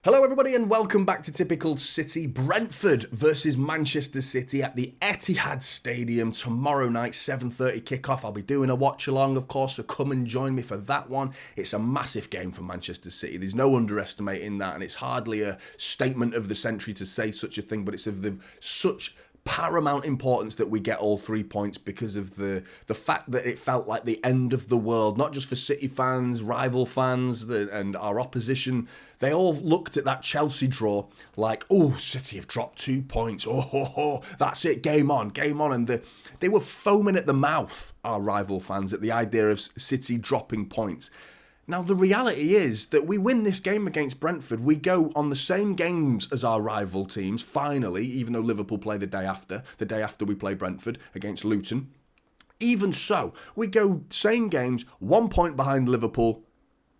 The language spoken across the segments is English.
Hello everybody and welcome back to Typical City. Brentford versus Manchester City at the Etihad Stadium tomorrow night, 7:30 kickoff. I'll be doing a watch along, of course, so come and join me for that one. It's a massive game for Manchester City. There's no underestimating that, and it's hardly a statement of the century to say such a thing, but it's of such paramount importance that we get all 3 points because of the fact that it felt like the end of the world, not just for City fans, rival fans, and our opposition. They all looked at that Chelsea draw like, oh, City have dropped 2 points. Oh, that's it, game on. And they were foaming at the mouth, our rival fans, at the idea of City dropping points. Now, the reality is that we win this game against Brentford. We go on the same games as our rival teams, finally, even though Liverpool play the day after we play Brentford against Luton. Even so, we go same games, 1 point behind Liverpool.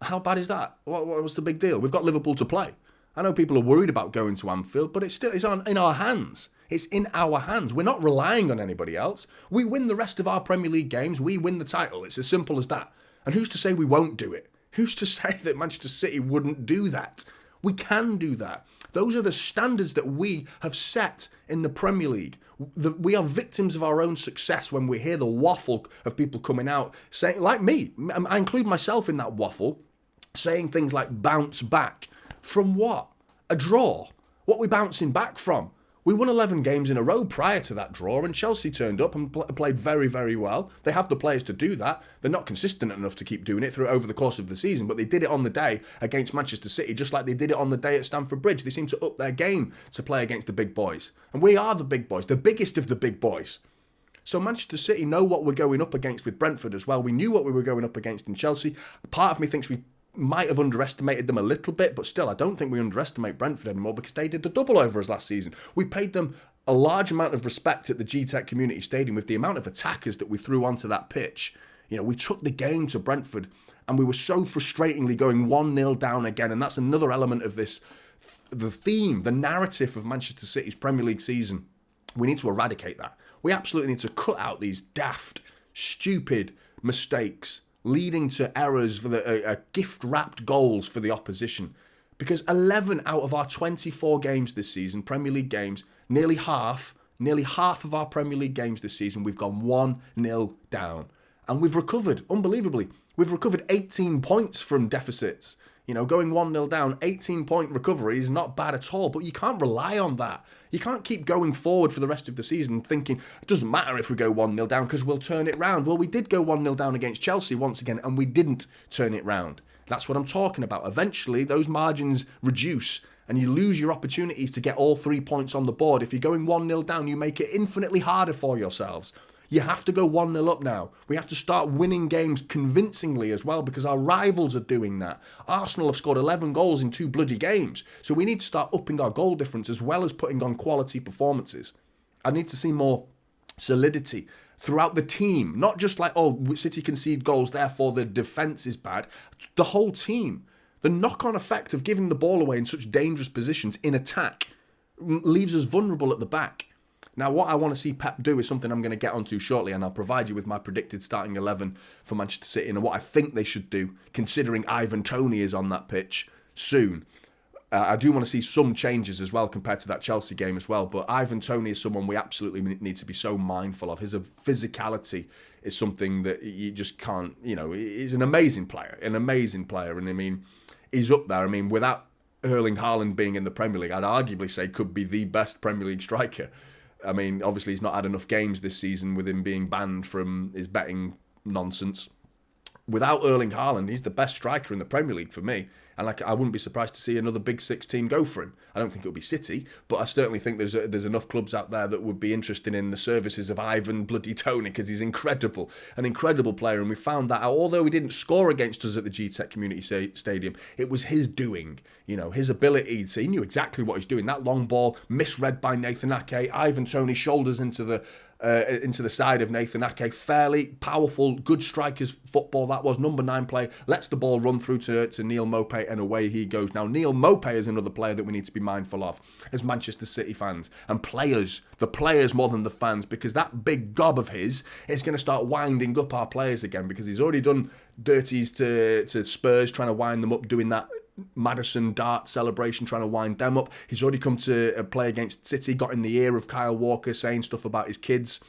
How bad is that? What was the big deal? We've got Liverpool to play. I know people are worried about going to Anfield, but it's in our hands. It's in our hands. We're not relying on anybody else. We win the rest of our Premier League games. We win the title. It's as simple as that. And who's to say we won't do it? Who's to say that Manchester City wouldn't do that? We can do that. Those are the standards that we have set in the Premier League. We are victims of our own success when we hear the waffle of people coming out saying, like me, I include myself in that waffle, saying things like bounce back. From what? A draw. What are we bouncing back from? We won 11 games in a row prior to that draw, and Chelsea turned up and played very, very well. They have the players to do that. They're not consistent enough to keep doing it over the course of the season, but they did it on the day against Manchester City, just like they did it on the day at Stamford Bridge. They seem to up their game to play against the big boys. And we are the big boys, the biggest of the big boys. So Manchester City know what we're going up against with Brentford as well. We knew what we were going up against in Chelsea. Part of me thinks we might have underestimated them a little bit, but still, I don't think we underestimate Brentford anymore because they did the double over us last season. We paid them a large amount of respect at the G-Tech Community Stadium with the amount of attackers that we threw onto that pitch. You know, we took the game to Brentford and we were so frustratingly going 1-0 down again, and that's another element of this, the theme, the narrative of Manchester City's Premier League season. We need to eradicate that. We absolutely need to cut out these daft, stupid mistakes leading to errors for the gift-wrapped goals for the opposition. Because 11 out of our 24 games this season, Premier League games, nearly half of our Premier League games this season, we've gone 1-0 down. And we've recovered, unbelievably. We've recovered 18 points from deficits. You know, going 1-0 down, 18-point recovery is not bad at all, but you can't rely on that. You can't keep going forward for the rest of the season thinking, it doesn't matter if we go 1-0 down because we'll turn it round. Well, we did go 1-0 down against Chelsea once again, and we didn't turn it round. That's what I'm talking about. Eventually, those margins reduce, and you lose your opportunities to get all 3 points on the board. If you're going 1-0 down, you make it infinitely harder for yourselves. You have to go 1-0 up now. We have to start winning games convincingly as well because our rivals are doing that. Arsenal have scored 11 goals in 2 bloody games. So we need to start upping our goal difference as well as putting on quality performances. I need to see more solidity throughout the team. Not just like, oh, City concede goals, therefore the defence is bad. The whole team. The knock-on effect of giving the ball away in such dangerous positions in attack leaves us vulnerable at the back. Now, what I want to see Pep do is something I'm going to get onto shortly, and I'll provide you with my predicted starting 11 for Manchester City and what I think they should do, considering Ivan Toney is on that pitch soon. I do want to see some changes as well compared to that Chelsea game as well, but Ivan Toney is someone we absolutely need to be so mindful of. His physicality is something that you just can't, you know, he's an amazing player, and I mean, he's up there. I mean, without Erling Haaland being in the Premier League, I'd arguably say could be the best Premier League striker. I mean, obviously he's not had enough games this season with him being banned from his betting nonsense. Without Erling Haaland, he's the best striker in the Premier League for me. And I wouldn't be surprised to see another Big Six team go for him. I don't think it'll be City, but I certainly think there's enough clubs out there that would be interested in the services of Ivan bloody Toney because he's incredible, an incredible player. And we found that out. Although he didn't score against us at the G-Tech Community Stadium, it was his doing. You know, his ability to, he knew exactly what he's doing. That long ball misread by Nathan Ake. Ivan Toney shoulders into the side of Nathan Ake. Fairly powerful, good strikers football that was. Number 9 player lets the ball run through to Neal Maupay, and away he goes. Now, Neal Maupay is another player that we need to be mindful of as Manchester City fans and players, the players more than the fans, because that big gob of his is going to start winding up our players again, because he's already done dirties to Spurs, trying to wind them up, doing that Maddison Dart celebration, trying to wind them up. He's already come to play against City, got in the ear of Kyle Walker, saying stuff about his kids,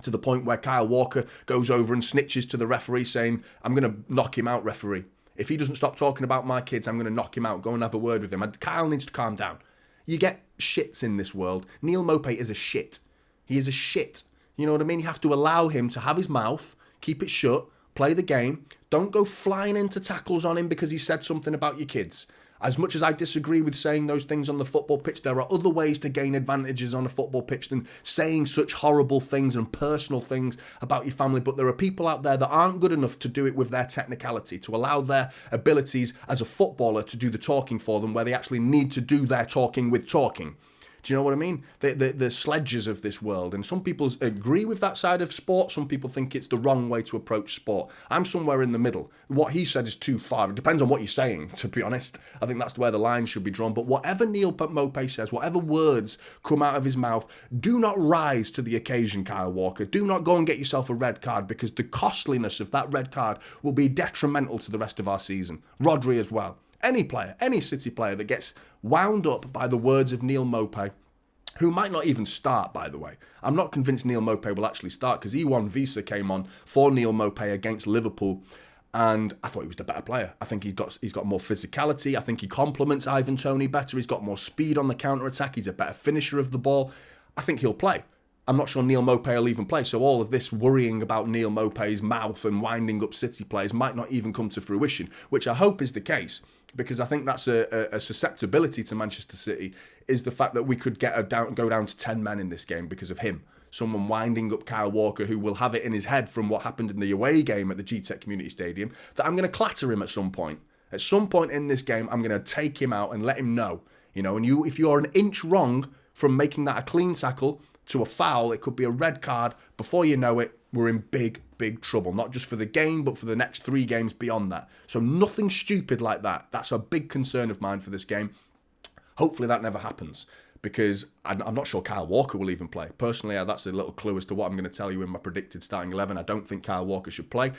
to the point where Kyle Walker goes over and snitches to the referee, saying, I'm going to knock him out, referee. If he doesn't stop talking about my kids, I'm going to knock him out. Go and have a word with him. And Kyle needs to calm down. You get shits in this world. Neal Maupay is a shit. He is a shit. You know what I mean? You have to allow him to have his mouth, keep it shut, play the game. Don't go flying into tackles on him because he said something about your kids. As much as I disagree with saying those things on the football pitch, there are other ways to gain advantages on a football pitch than saying such horrible things and personal things about your family. But there are people out there that aren't good enough to do it with their technicality, to allow their abilities as a footballer to do the talking for them, where they actually need to do their talking with talking. Do you know what I mean? The sledges of this world. And some people agree with that side of sport. Some people think it's the wrong way to approach sport. I'm somewhere in the middle. What he said is too far. It depends on what you're saying, to be honest. I think that's where the line should be drawn. But whatever Neal Maupay says, whatever words come out of his mouth, do not rise to the occasion, Kyle Walker. Do not go and get yourself a red card, because the costliness of that red card will be detrimental to the rest of our season. Rodri as well. Any player, any City player that gets wound up by the words of Neal Maupay, who might not even start, by the way. I'm not convinced Neal Maupay will actually start, because Ivan Toney came on for Neal Maupay against Liverpool, and I thought he was the better player. I think he's got more physicality. I think he complements Ivan Toney better. He's got more speed on the counter-attack. He's a better finisher of the ball. I think he'll play. I'm not sure Neal Maupay will even play. So all of this worrying about Neal Maupay's mouth and winding up City players might not even come to fruition, which I hope is the case, because I think that's a susceptibility to Manchester City, is the fact that we could go down to 10 men in this game because of him. Someone winding up Kyle Walker, who will have it in his head from what happened in the away game at the GTEC Community Stadium, that I'm going to clatter him at some point. At some point in this game, I'm going to take him out and let him know. You know, and if you are an inch wrong from making that a clean tackle to a foul, it could be a red card. Before you know it, we're in big, big trouble. Not just for the game, but for the next 3 games beyond that. So nothing stupid like that. That's a big concern of mine for this game. Hopefully that never happens, because I'm not sure Kyle Walker will even play. Personally, that's a little clue as to what I'm going to tell you in my predicted starting 11. I don't think Kyle Walker should play.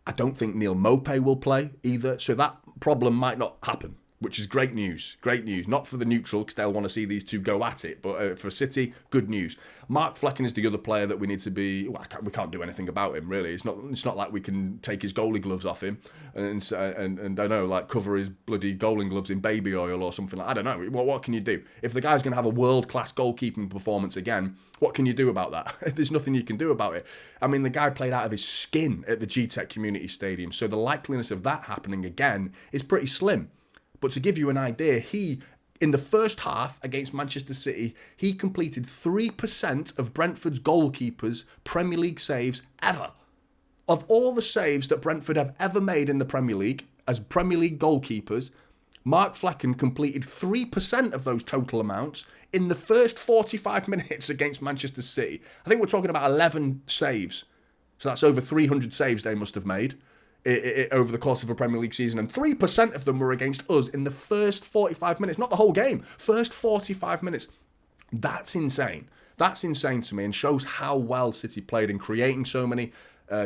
I don't think Neal Maupay will play either. So that problem might not happen, which is great news. Great news. Not for the neutral, because they'll want to see these two go at it. But for City, good news. Mark Flecken is the other player that we need to be... Well, we can't do anything about him, really. It's not like we can take his goalie gloves off him and I don't know, like cover his bloody goalie gloves in baby oil or something like... I don't know. What can you do? If the guy's going to have a world-class goalkeeping performance again, what can you do about that? There's nothing you can do about it. I mean, the guy played out of his skin at the GTEC Community Stadium, so the likeliness of that happening again is pretty slim. But to give you an idea, in the first half against Manchester City, he completed 3% of Brentford's goalkeepers' Premier League saves ever. Of all the saves that Brentford have ever made in the Premier League, as Premier League goalkeepers, Mark Flecken completed 3% of those total amounts in the first 45 minutes against Manchester City. I think we're talking about 11 saves. So that's over 300 saves they must have made over the course of a Premier League season, and 3% of them were against us in the first 45 minutes, not the whole game, first 45 minutes. That's insane. That's insane to me, and shows how well City played in creating so many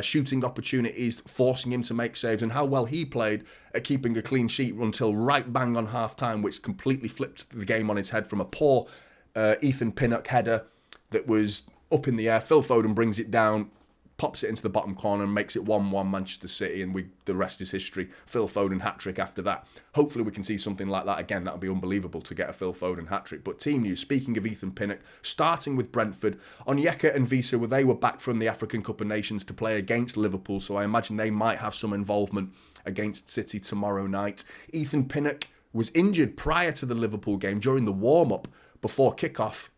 shooting opportunities, forcing him to make saves, and how well he played at keeping a clean sheet until right bang on half-time, which completely flipped the game on its head from a poor Ethan Pinnock header that was up in the air. Phil Foden brings it down, pops it into the bottom corner and makes it 1-1 Manchester City, and the rest is history. Phil Foden hat-trick after that. Hopefully we can see something like that again. That would be unbelievable to get a Phil Foden hat-trick. But team news, speaking of Ethan Pinnock, starting with Brentford, Onyeka and Visa, they were back from the African Cup of Nations to play against Liverpool, so I imagine they might have some involvement against City tomorrow night. Ethan Pinnock was injured prior to the Liverpool game during the warm-up before kick-off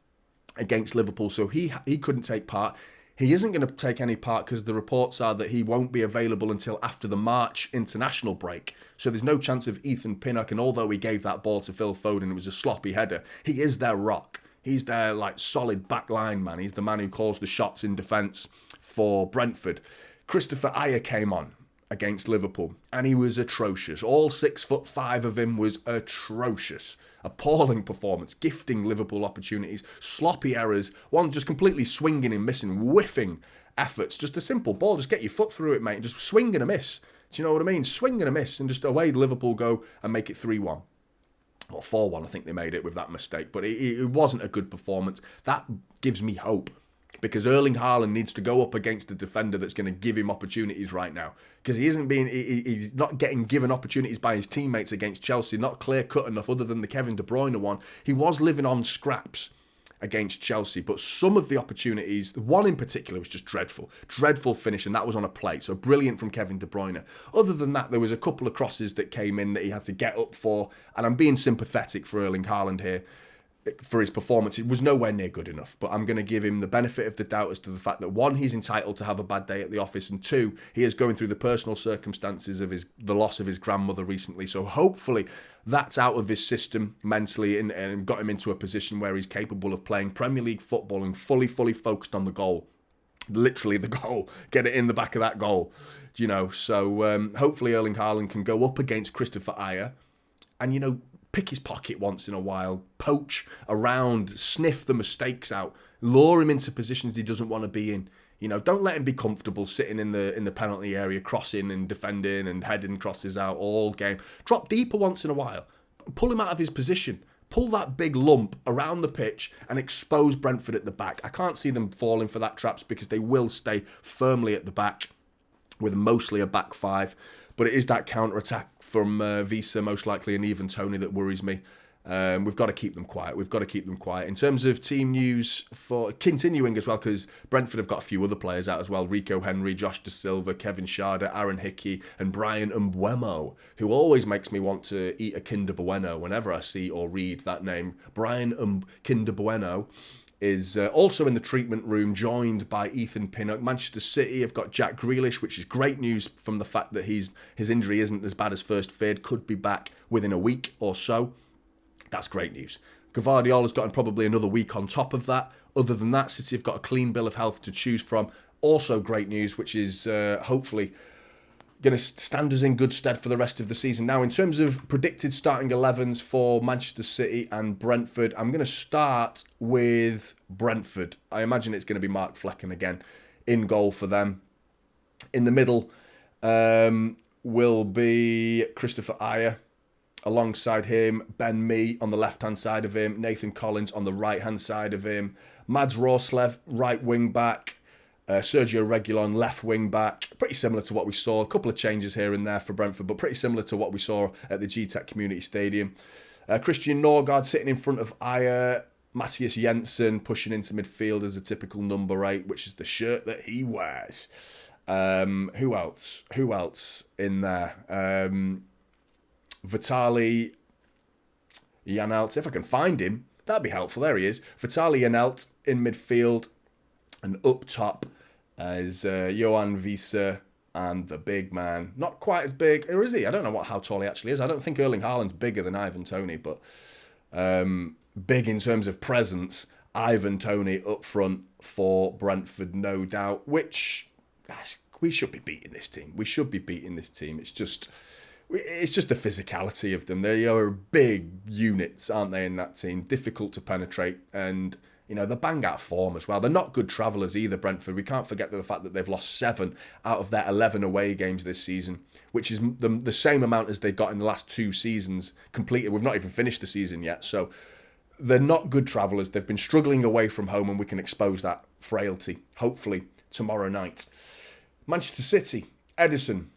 against Liverpool, so he couldn't take part. He isn't going to take any part because the reports are that he won't be available until after the March international break. So there's no chance of Ethan Pinnock, and although he gave that ball to Phil Foden, it was a sloppy header, he is their rock. He's their solid back line man. He's the man who calls the shots in defence for Brentford. Christopher Ayer came on against Liverpool, and he was atrocious. All 6'5" of him was atrocious. Appalling performance, gifting Liverpool opportunities, sloppy errors, one just completely swinging and missing, whiffing efforts. Just a simple ball, just get your foot through it, mate, just swing and a miss. Do you know what I mean? Swing and a miss, and just away Liverpool go and make it 3-1. Or 4-1, I think they made it with that mistake. But it wasn't a good performance. That gives me hope. Because Erling Haaland needs to go up against a defender that's going to give him opportunities right now. Because he's not getting given opportunities by his teammates against Chelsea. Not clear-cut enough other than the Kevin De Bruyne one. He was living on scraps against Chelsea. But some of the opportunities, the one in particular was just dreadful. Dreadful finish, and that was on a plate. So brilliant from Kevin De Bruyne. Other than that, there was a couple of crosses that came in that he had to get up for. And I'm being sympathetic for Erling Haaland here. For his performance, it was nowhere near good enough. But I'm going to give him the benefit of the doubt as to the fact that, one, he's entitled to have a bad day at the office, and two, he is going through the personal circumstances of the loss of his grandmother recently. So hopefully that's out of his system mentally and got him into a position where he's capable of playing Premier League football and fully focused on the goal. Literally the goal. Get it in the back of that goal. You know, so hopefully Erling Haaland can go up against Christopher Ajer and, you know, pick his pocket once in a while, poach around, sniff the mistakes out, lure him into positions he doesn't want to be in. You know, don't let him be comfortable sitting in the penalty area, crossing and defending and heading crosses out all game. Drop deeper once in a while. Pull him out of his position. Pull that big lump around the pitch and expose Brentford at the back. I can't see them falling for that traps because they will stay firmly at the back with mostly a back five. But it is that counter-attack from Visa, most likely, and Ivan Toney that worries me. We've got to keep them quiet. In terms of team news, for continuing as well, because Brentford have got a few other players out as well. Rico Henry, Josh Da Silva, Kevin Schade, Aaron Hickey, and Brian Mbeumo, who always makes me want to eat a Kinder Bueno whenever I see or read that name. Brian Kinder Bueno is also in the treatment room, joined by Ethan Pinnock. Manchester City have got Jack Grealish, which is great news from the fact that his injury isn't as bad as first feared, could be back within a week or so. That's great news. Gvardiola's gotten probably another week on top of that. Other than that, City have got a clean bill of health to choose from. Also great news, which is hopefully going to stand us in good stead for the rest of the season. Now, in terms of predicted starting 11s for Manchester City and Brentford, I'm going to start with Brentford. I imagine it's going to be Mark Flecken again in goal for them. In the middle will be Christopher Ajer. Alongside him, Ben Mee on the left-hand side of him, Nathan Collins on the right-hand side of him, Mads Rorslev, right wing-back, Sergio Reguilon, left wing-back. Pretty similar to what we saw. A couple of changes here and there for Brentford, but pretty similar to what we saw at the GTEC Community Stadium. Christian Norgard sitting in front of Ajer, Matthias Jensen pushing into midfield as a typical number 8, which is the shirt that he wears. Who else in there? Vitaly Janelt, if I can find him, that'd be helpful. There he is. Vitaly Janelt in midfield, and up top is Johan Visa and the big man. Not quite as big, or is he? I don't know how tall he actually is. I don't think Erling Haaland's bigger than Ivan Toney, but big in terms of presence. Ivan Toney up front for Brentford, no doubt, which we should be beating this team. It's just the physicality of them. They are big units, aren't they, in that team? Difficult to penetrate, and you know, they're bang out of form as well. They're not good travellers either, Brentford. We can't forget the fact that they've lost 7 out of their 11 away games this season, which is the same amount as they got in the last 2 seasons completed. We've not even finished the season yet, so they're not good travellers. They've been struggling away from home, and we can expose that frailty, hopefully, tomorrow night. Manchester City, Edison.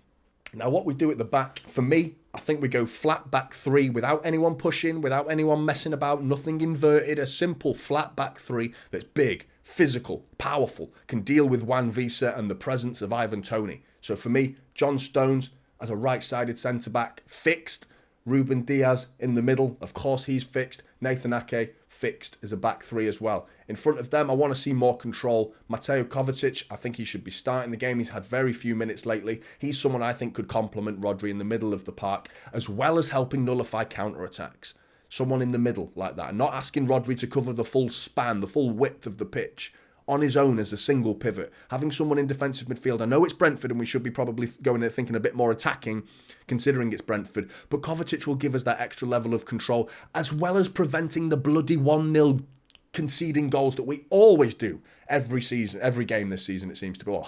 Now, what we do at the back, for me, I think we go flat back 3 without anyone pushing, without anyone messing about, nothing inverted, a simple flat back 3 that's big, physical, powerful, can deal with Juan Visa and the presence of Ivan Toney. So for me, John Stones as a right-sided centre-back, fixed. Ruben Diaz in the middle, of course he's fixed. Nathan Ake fixed as a back 3 as well. In front of them, I want to see more control. Mateo Kovacic, I think he should be starting the game. He's had very few minutes lately. He's someone I think could complement Rodri in the middle of the park, as well as helping nullify counter-attacks. Someone in the middle like that. And not asking Rodri to cover the full span, the full width of the pitch on his own as a single pivot. Having someone in defensive midfield. I know it's Brentford and we should be probably going there thinking a bit more attacking, considering it's Brentford. But Kovacic will give us that extra level of control, as well as preventing the bloody 1-0 conceding goals that we always do every season, every game this season, it seems to be. Well,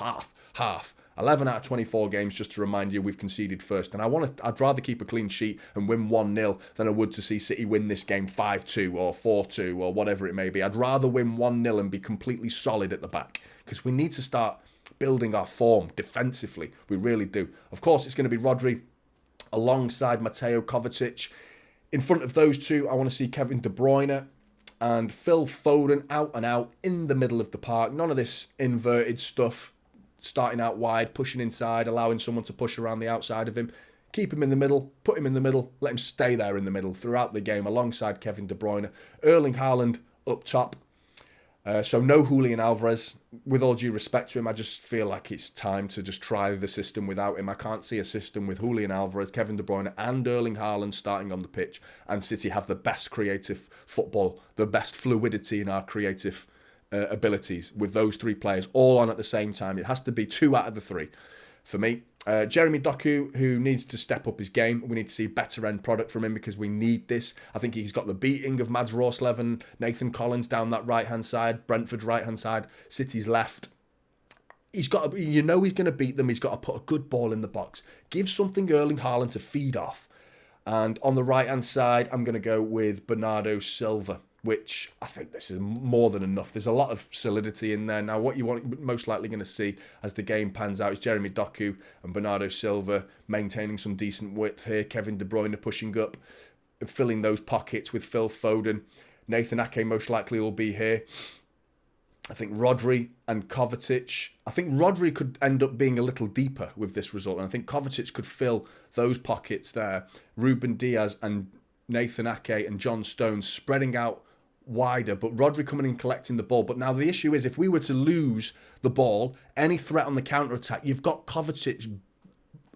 half. 11 out of 24 games, just to remind you, we've conceded first. And I'd rather keep a clean sheet and win 1-0 than I would to see City win this game 5-2 or 4-2 or whatever it may be. I'd rather win 1-0 and be completely solid at the back, because we need to start building our form defensively. We really do. Of course, it's going to be Rodri alongside Mateo Kovacic. In front of those two, I want to see Kevin De Bruyne and Phil Foden out and out in the middle of the park. None of this inverted stuff, starting out wide, pushing inside, allowing someone to push around the outside of him. Keep him in the middle, put him in the middle, let him stay there in the middle throughout the game alongside Kevin De Bruyne. Erling Haaland up top. So no Julian Alvarez. With all due respect to him, I just feel like it's time to just try the system without him. I can't see a system with Julian Alvarez, Kevin De Bruyne and Erling Haaland starting on the pitch, and City have the best creative football, the best fluidity in our creative abilities with those three players all on at the same time. It has to be 2 out of the 3 for me. Jeremy Doku, who needs to step up his game. We need to see better end product from him because we need this. I think he's got the beating of Mads Rorslev, Nathan Collins down that right-hand side, Brentford right-hand side, City's left. He's got to, he's going to beat them. He's got to put a good ball in the box. Give something Erling Haaland to feed off. And on the right-hand side, I'm going to go with Bernardo Silva, which I think this is more than enough. There's a lot of solidity in there. Now, what you're most likely going to see as the game pans out is Jeremy Doku and Bernardo Silva maintaining some decent width here. Kevin De Bruyne pushing up, filling those pockets with Phil Foden. Nathan Ake most likely will be here. I think Rodri and Kovacic. I think Rodri could end up being a little deeper with this result. And I think Kovacic could fill those pockets there. Ruben Diaz and Nathan Ake and John Stones spreading out wider, but Rodri coming in collecting the ball. But now the issue is, if we were to lose the ball, any threat on the counter-attack, you've got Kovacic,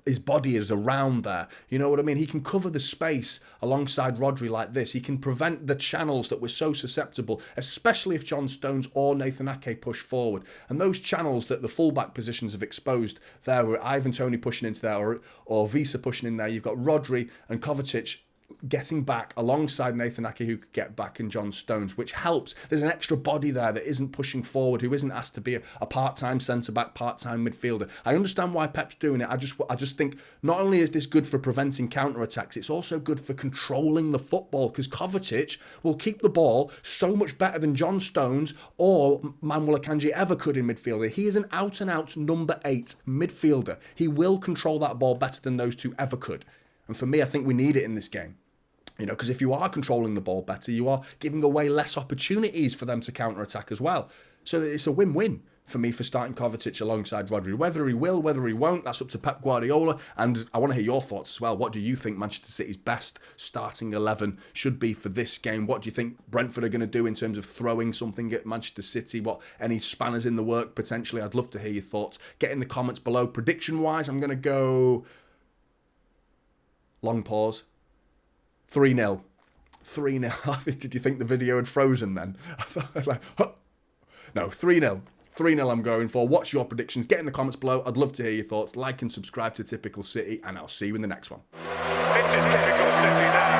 his body is around there. You know what I mean? He can cover the space alongside Rodri like this. He can prevent the channels that we're so susceptible, especially if John Stones or Nathan Ake push forward. And those channels that the fullback positions have exposed there, were Ivan Toney pushing into there or Visa pushing in there. You've got Rodri and Kovacic getting back alongside Nathan Ake, who could get back, and John Stones, which helps. There's an extra body there that isn't pushing forward, who isn't asked to be a part-time centre-back, part-time midfielder. I understand why Pep's doing it. I just think not only is this good for preventing counter-attacks, it's also good for controlling the football, because Kovacic will keep the ball so much better than John Stones or Manuel Akanji ever could in midfielder. He is an out-and-out number 8 midfielder. He will control that ball better than those two ever could. And for me, I think we need it in this game. You know, because if you are controlling the ball better, you are giving away less opportunities for them to counter-attack as well. So it's a win-win for me for starting Kovacic alongside Rodri. Whether he will, whether he won't, that's up to Pep Guardiola. And I want to hear your thoughts as well. What do you think Manchester City's best starting 11 should be for this game? What do you think Brentford are going to do in terms of throwing something at Manchester City? What, any spanners in the work potentially? I'd love to hear your thoughts. Get in the comments below. Prediction-wise, I'm going to go... long pause. 3-0. 3-0. Did you think the video had frozen then? No, 3-0. 3-0 I'm going for. What's your predictions? Get in the comments below. I'd love to hear your thoughts. Like and subscribe to Typical City, and I'll see you in the next one. This is Typical City now.